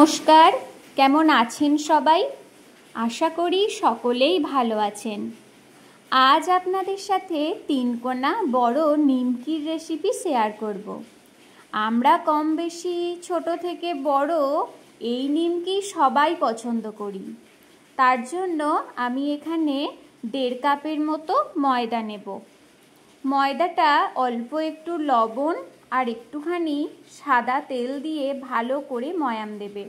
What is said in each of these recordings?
নমস্কার, কেমন আছেন সবাই? আশা করি সকলেই ভালো আছেন। আজ আপনাদের সাথে 3 কোনা বড় নিমকির রেসিপি শেয়ার করব। আমরা কম বেশি ছোট থেকে বড় এই নিমকি সবাই পছন্দ করি। তার জন্য আমি এখানে 1.5 কাপের মতো ময়দা নেব। ময়দাটা অল্প একটু লবণ আর একটুখানি সাদা তেল দিয়ে ভালো করে ময়াম দেবে।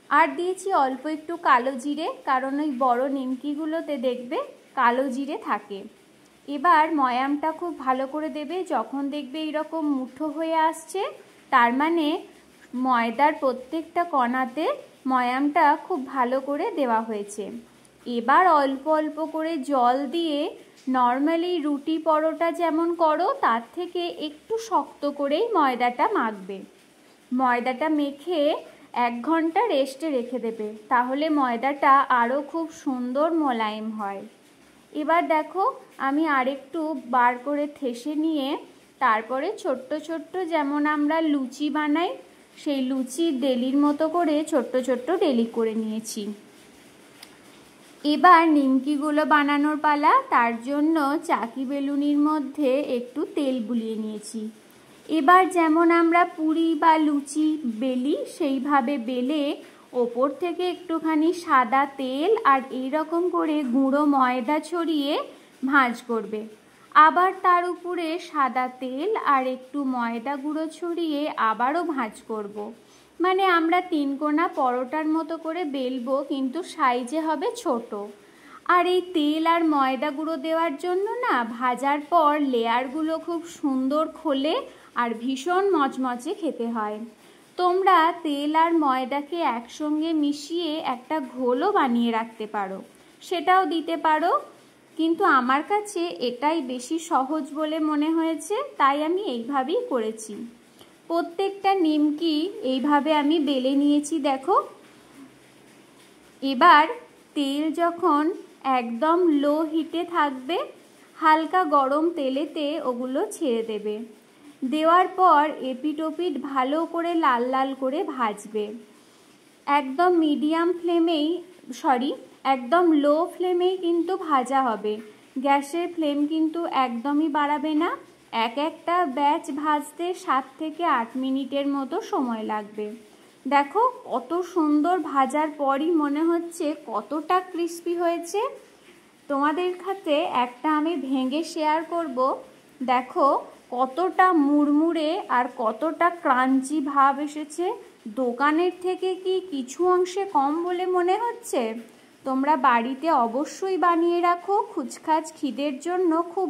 আর দিয়েছি অল্প একটু কালো জিরে, কারণ ওই বড় নিমকিগুলোতে দেখবে কালো জিরে থাকে। এবার ময়ামটা খুব ভালো করে দেবে। যখন দেখবে এরকম মুঠো হয়ে আসছে, তার মানে ময়দার প্রত্যেকটা কণাতে ময়ামটা খুব ভালো করে দেওয়া হয়েছে। এবার অল্প অল্প করে জল দিয়ে নর্মালি রুটি পরোটা যেমন করো তার থেকে একটু শক্ত করেই ময়দাটা মাখবে। ময়দাটা মেখে 1 ঘন্টা রেস্টে রেখে দেবে, তাহলে ময়দাটা আরও খুব সুন্দর মোলায়েম হয়। এবার দেখো আমি আরেকটু বার করে ঠেসে নিয়ে তারপরে ছোট্ট ছোট্ট যেমন আমরা লুচি বানাই সেই লুচির ডেলির মতো করে ছোট্ট ছোট্ট ডেলি করে নিয়েছি। এবার নিমকিগুলো বানানোর পালা। তার জন্য চাকি বেলুনির মধ্যে একটু তেল বুলিয়ে নিয়েছি। এবার যেমন আমরা পুরি বা লুচি বেলি সেইভাবে বেলে ওপর থেকে একটুখানি সাদা তেল আর এইরকম করে গুঁড়ো ময়দা ছড়িয়ে ভাঁজ করবে। আবার তার উপরে সাদা তেল আর একটু ময়দা গুঁড়ো ছড়িয়ে আবারও ভাঁজ করব। মানে আমরা 3 কোনা পরোটার মতো করে বেলবো, কিন্তু সাইজে হবে ছোট। আর এই তেল আর ময়দা গুঁড়ো দেওয়ার জন্য না ভাজার পর লেয়ারগুলো খুব সুন্দর খোলে আর ভীষণ মচমচে খেতে হয়। তোমরা তেল আর ময়দাকে একসঙ্গে মিশিয়ে একটা ঘোলও বানিয়ে রাখতে পারো, সেটাও দিতে পারো, কিন্তু আমার কাছে এটাই বেশি সহজ বলে মনে হয়েছে, তাই আমি এইভাবেই করেছি। প্রত্যেকটা নিমকি এইভাবে আমি বেলে নিয়েছি দেখো। এবার তেল যখন একদম লো হিটে থাকবে, হালকা গরম তেলেতে ওগুলো ছেড়ে দেবে। দেওয়ার পর এপিট ওপিট ভালো করে লাল লাল করে ভাজবে। একদম মিডিয়াম ফ্লেমেই একদম লো ফ্লেমেই কিন্তু ভাজা হবে। গ্যাসের ফ্লেম কিন্তু একদমই বাড়াবে না। একটা ব্যাচ ভাজতে 7 থেকে 8 মিনিটের মতো সময় লাগবে। দেখো কত সুন্দর ভাজার পরই মনে হচ্ছে কতটা ক্রিস্পি হয়েছে। তোমাদের কাছে একটা আমি ভেঙে শেয়ার করব। দেখো কতটা মুড়মুড়ে আর কতটা ক্রাঞ্চি ভাব এসেছে। দোকানের থেকে কি কিছু অংশে কম বলে মনে হচ্ছে? তোমরা বাড়িতে অবশ্যই বানিয়ে রাখো, খুচখাচ খিদের জন্য খুব